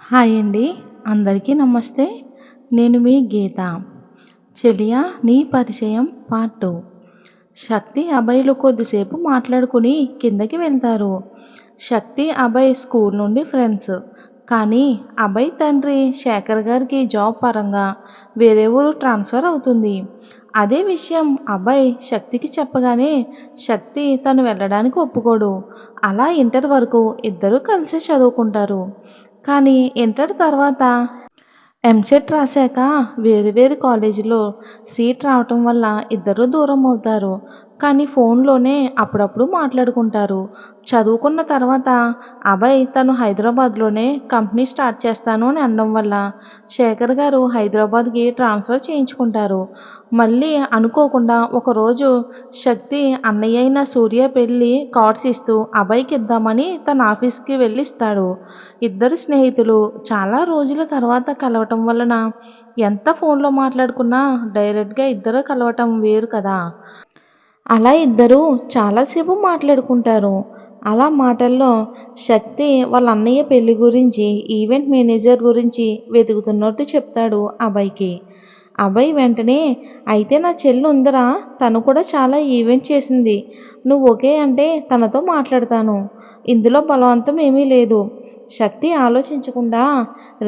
Hi అండి. అందరికీ నమస్తే. నేను మీ గీత. చెలియా నీ పరిచయం పార్ట్ 2. శక్తి, అభయ్‌లు కొద్దిసేపు మాట్లాడుకుని కిందకి వెళ్తారు. శక్తి, అభయ్ స్కూల్ నుండి ఫ్రెండ్స్. కానీ అభయ్ తండ్రి శేఖర్ గారికి జాబ్ పరంగా వేరే ఊరు ట్రాన్స్ఫర్ అవుతుంది. అదే విషయం అభయ్ శక్తికి చెప్పగానే శక్తి తను వెళ్ళడానికి ఒప్పుకోడు. అలా ఇంటర్ వరకు ఇద్దరూ కలిసే చదువుకుంటారు. కానీ ఇంటర్ తర్వాత ఎంసెట్ రాశాక వేరు వేరు కాలేజీలో సీట్ రావటం వల్ల ఇద్దరూ దూరం అవుతారు. కానీ ఫోన్లోనే అప్పుడప్పుడు మాట్లాడుకుంటారు. చదువుకున్న తర్వాత అభయ్ తను హైదరాబాద్లోనే కంపెనీ స్టార్ట్ చేస్తాను అని అనడం వల్ల శేఖర్ గారు హైదరాబాద్కి ట్రాన్స్ఫర్ చేయించుకుంటారు. మళ్ళీ అనుకోకుండా ఒకరోజు శక్తి అన్నయ్య అయిన సూర్య పెళ్ళి కార్డ్స్ ఇస్తూ అభయ్కి ఇద్దామని తన ఆఫీస్కి వెళ్ళి ఇస్తాడు. ఇద్దరు స్నేహితులు చాలా రోజుల తర్వాత కలవటం వలన ఎంత ఫోన్లో మాట్లాడుకున్నా డైరెక్ట్గా ఇద్దరు కలవటం వేరు కదా. అలా ఇద్దరూ చాలాసేపు మాట్లాడుకుంటారు. అలా మాటల్లో శక్తి వాళ్ళ అన్నయ్య పెళ్లి గురించి, ఈవెంట్ మేనేజర్ గురించి వెతుకుతున్నట్టు చెప్తాడు అభయ్కి. అభయ్ వెంటనే, అయితే నా చెల్లి ఉందిరా, తను కూడా చాలా ఈవెంట్ చేసింది. నువ్వు ఓకే అంటే తనతో మాట్లాడతాను. ఇందులో బలవంతం ఏమీ లేదు. శక్తి ఆలోచించకుండా,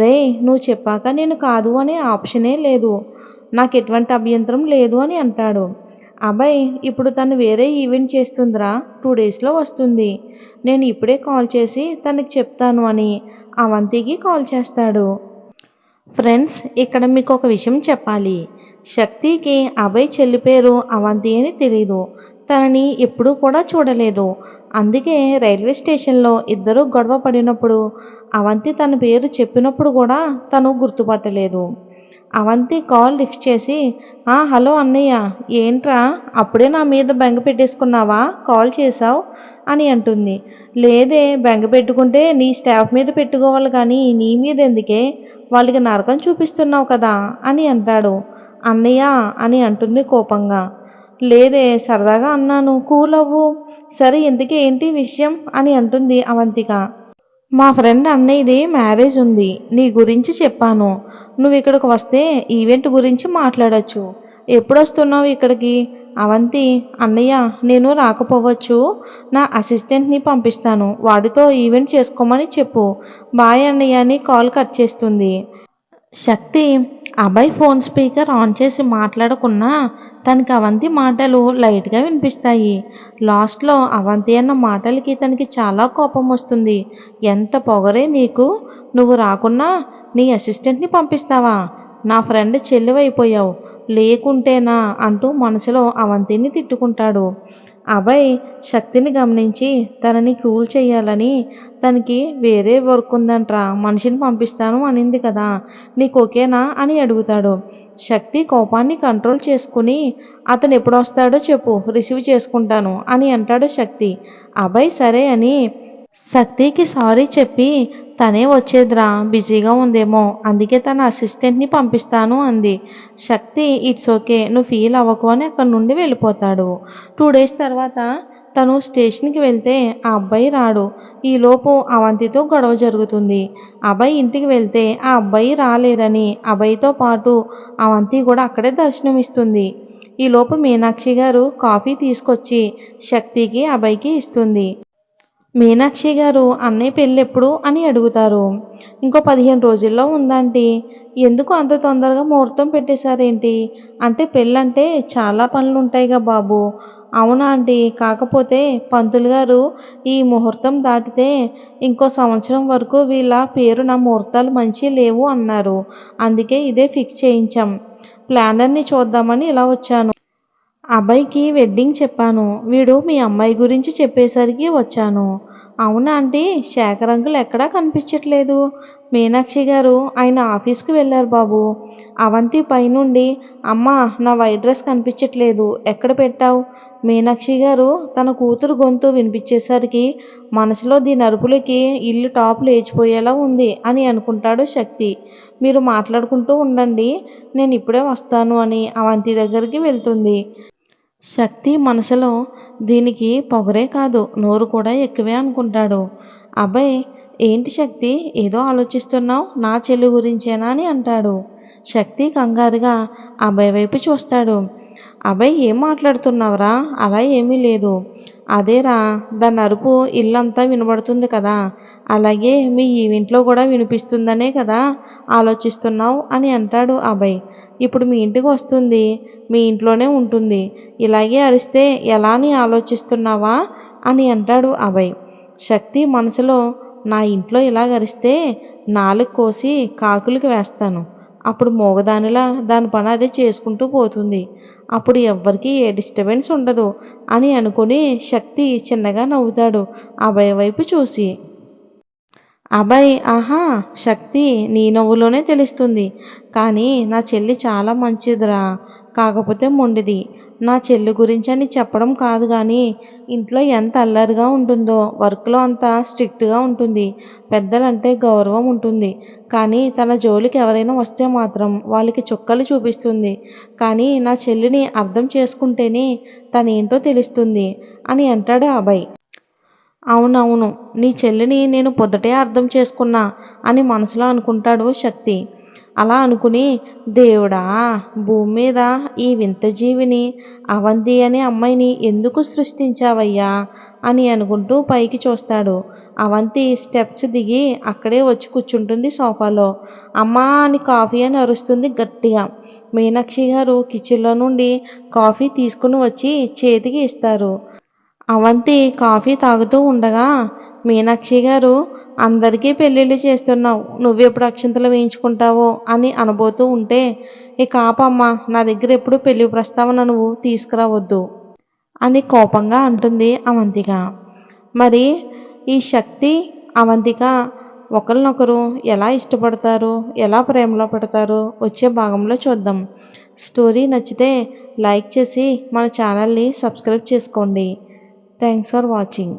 రేయ్ నువ్వు చెప్పాక నేను కాదు అనే ఆప్షనే లేదు. నాకు ఎటువంటి అభ్యంతరం లేదు అని అంటాడు. అభయ్, ఇప్పుడు తను వేరే ఈవెంట్ చేస్తుందిరా, 2 డేస్లో వస్తుంది. నేను ఇప్పుడే కాల్ చేసి తనకి చెప్తాను అని అవంతికి కాల్ చేస్తాడు. ఫ్రెండ్స్, ఇక్కడ మీకు ఒక విషయం చెప్పాలి. శక్తికి అభయ్ చెల్లి పేరు అవంతి అని తెలీదు. తనని ఎప్పుడూ కూడా చూడలేదు. అందుకే రైల్వే స్టేషన్లో ఇద్దరూ గొడవ పడినప్పుడు అవంతి తన పేరు చెప్పినప్పుడు కూడా తను గుర్తుపట్టలేదు. అవంతి కాల్ లిఫ్ట్ చేసి, హలో అన్నయ్య, ఏంట్రా అప్పుడే నా మీద బెంగ పెట్టేసుకున్నావా, కాల్ చేశావు అని అంటుంది. లేదే, బెంగ పెట్టుకుంటే నీ స్టాఫ్ మీద పెట్టుకోవాలి కానీ నీ మీద ఎందుకే, వాళ్ళకి నరకం చూపిస్తున్నావు కదా అని అంటాడు. అన్నయ్య అని అంటుంది కోపంగా. లేదే, సరదాగా అన్నాను, కూల్ అవ్వు. సరే ఇంతకీ ఏంటి విషయం అని అంటుంది అవంతిక. మా ఫ్రెండ్ అన్నయ్యది మ్యారేజ్ ఉంది, నీ గురించి చెప్పాను. నువ్వు ఇక్కడికి వస్తే ఈవెంట్ గురించి మాట్లాడొచ్చు. ఎప్పుడు వస్తున్నావు ఇక్కడికి? అవంతి, అన్నయ్య నేను రాకపోవచ్చు, నా అసిస్టెంట్ని పంపిస్తాను, వాడితో ఈవెంట్ చేసుకోమని చెప్పు. బాయ్ అన్నయ్య అని కాల్ కట్ చేస్తుంది. శక్తి అభయ్ ఫోన్ స్పీకర్ ఆన్ చేసి మాట్లాడకున్నా తనకి అవంతి మాటలు లైట్గా వినిపిస్తాయి. లాస్ట్లో అవంతి అన్న మాటలకి తనకి చాలా కోపం వస్తుంది. ఎంత పొగరే నీకు, నువ్వు రాకున్నా నీ అసిస్టెంట్ని పంపిస్తావా, నా ఫ్రెండ్ చెల్లివైపోయావు, లేకుంటేనా అంటూ మనసులో అవంతిని తిట్టుకుంటాడు. అభయ్ శక్తిని గమనించి తనని కూల్ చేయాలని, తనకి వేరే వర్క్ ఉందంట్రా, మనిషిని పంపిస్తాను అనింది కదా, నీకు ఓకేనా అని అడుగుతాడు. శక్తి కోపాన్ని కంట్రోల్ చేసుకుని, అతను ఎప్పుడు వస్తాడో చెప్పు, రిసీవ్ చేసుకుంటాను అని అంటాడు శక్తి. అభయ్ సరే అని శక్తికి సారీ చెప్పి, తనే వచ్చేదిరా, బిజీగా ఉందేమో, అందుకే తన అసిస్టెంట్ని పంపిస్తాను అంది. శక్తి ఇట్స్ ఓకే, నువ్వు ఫీల్ అవ్వకు అని అక్కడి నుండి వెళ్ళిపోతాడు. 2 డేస్ తర్వాత తను స్టేషన్కి వెళ్తే ఆ అబ్బాయి రాడు. ఈలోపు అవంతితో గొడవ జరుగుతుంది. అభయ్ ఇంటికి వెళ్తే ఆ అబ్బాయి రాలేదని అభయ్తో పాటు అవంతి కూడా అక్కడే దర్శనం ఇస్తుంది. ఈలోపు మీనాక్షి గారు కాఫీ తీసుకొచ్చి శక్తికి అభయ్కి ఇస్తుంది. మీనాక్షి గారు అన్నయ్య పెళ్ళెప్పుడు అని అడుగుతారు. ఇంకో 15 రోజుల్లో ఉందంటీ. ఎందుకు అంత తొందరగా ముహూర్తం పెట్టేశారేంటి? అంటే పెళ్ళంటే చాలా పనులుంటాయిగా బాబు. అవునా ఆంటీ, కాకపోతే పంతులు గారు ఈ ముహూర్తం దాటితే ఇంకో సంవత్సరం వరకు వీళ్ళ పేరున ముహూర్తాలు మంచి లేవు అన్నారు. అందుకే ఇదే ఫిక్స్ చేయించాం. ప్లానర్ని చూద్దామని ఇలా వచ్చాను. అభయ్కి వెడ్డింగ్ చెప్పాను, వీడు మీ అమ్మాయి గురించి చెప్పేసరికి వచ్చాను. అవునా ఆంటీ, శేఖర్ అంకుల్ ఎక్కడా కనిపించట్లేదు. మీనాక్షి గారు ఆయన ఆఫీస్కి వెళ్ళారు బాబు. అవంతి పైనుండి, అమ్మా నా వైట్ డ్రెస్ కనిపించట్లేదు, ఎక్కడ పెట్టావు? మీనాక్షి గారు తన కూతురు గొంతు వినిపించేసరికి మనసులో దీని అరుపులకి ఇల్లు టాప్ లేచిపోయేలా ఉంది అని అనుకుంటాడు శక్తి. మీరు మాట్లాడుకుంటూ ఉండండి, నేను ఇప్పుడే వస్తాను అని అవంతి దగ్గరికి వెళ్తుంది. శక్తి మనసులో దీనికి పొగరే కాదు, నోరు కూడా ఎక్కువే అనుకుంటాడు. అభయ్ ఏంటి శక్తి, ఏదో ఆలోచిస్తున్నావు, నా చెల్లి గురించేనా అని అంటాడు. శక్తి కంగారుగా అభయ్ వైపు చూస్తాడు. అభయ్, ఏం మాట్లాడుతున్నావురా? అలా ఏమీ లేదు. అదేరా, దాని అరుపు ఇల్లంతా వినబడుతుంది కదా, అలాగే మీ ఈవెంట్లో కూడా వినిపిస్తుందనే కదా ఆలోచిస్తున్నావు అని అంటాడు అభయ్. ఇప్పుడు మీ ఇంటికి వస్తుంది, మీ ఇంట్లోనే ఉంటుంది, ఇలాగే అరిస్తే ఎలా అని ఆలోచిస్తున్నావా అని అంటాడు అభయ్. శక్తి మనసులో, నా ఇంట్లో ఇలా అరిస్తే నాలుగు కోసి కాకులకి వేస్తాను, అప్పుడు మూగదానిలా దాని పని అదే చేసుకుంటూ పోతుంది, అప్పుడు ఎవ్వరికీ ఏ డిస్టర్బెన్స్ ఉండదు అని అనుకుని శక్తి చిన్నగా నవ్వుతాడు అభయ్ వైపు చూసి. అభయ్, ఆహా, శక్తి నీ నవ్వులోనే తెలుస్తుంది. కానీ నా చెల్లి చాలా మంచిదిరా, కాకపోతే మొండిది. నా చెల్లి గురించి అని చెప్పడం కాదు కానీ ఇంట్లో ఎంత అల్లరిగా ఉంటుందో, వర్క్లో అంత స్ట్రిక్ట్గా ఉంటుంది, పెద్దలంటే గౌరవం ఉంటుంది, కానీ తన జోలికి ఎవరైనా వస్తే మాత్రం వాళ్ళకి చుక్కలు చూపిస్తుంది. కానీ నా చెల్లిని అర్థం చేసుకుంటేనే తనేంటో తెలుస్తుంది అని అంటాడు అభయ్. అవునవును, నీ చెల్లిని నేను పొద్దుటే అర్థం చేసుకున్నా అని మనసులో అనుకుంటాడు శక్తి. అలా అనుకుని, దేవుడా, భూమి మీద ఈ వింత జీవిని, అవంతి అనే అమ్మాయిని ఎందుకు సృష్టించావయ్యా అని అనుకుంటూ పైకి చూస్తాడు. అవంతి స్టెప్స్ దిగి అక్కడే వచ్చి కూర్చుంటుంది సోఫాలో. అమ్మా అని కాఫీ అని అరుస్తుంది గట్టిగా. మీనాక్షి గారు కిచెన్లో నుండి కాఫీ తీసుకుని వచ్చి చేతికి ఇస్తారు. అవంతి కాఫీ తాగుతూ ఉండగా, మీనాక్షి గారు, అందరికీ పెళ్ళిళ్ళు చేస్తున్నావు, నువ్వెప్పుడు అక్షింతలు వేయించుకుంటావో అని అనబోతూ ఉంటే, ఇక ఆపమ్మా, నా దగ్గర ఎప్పుడు పెళ్లి ప్రస్తావన నువ్వు తీసుకురావద్దు అని కోపంగా అంటుంది అవంతిక. మరి ఈ శక్తి, అవంతిక ఒకరినొకరు ఎలా ఇష్టపడతారు, ఎలా ప్రేమలో పడతారు వచ్చే భాగంలో చూద్దాం. స్టోరీ నచ్చితే లైక్ చేసి మన ఛానల్ని సబ్స్క్రైబ్ చేసుకోండి. Thanks for watching.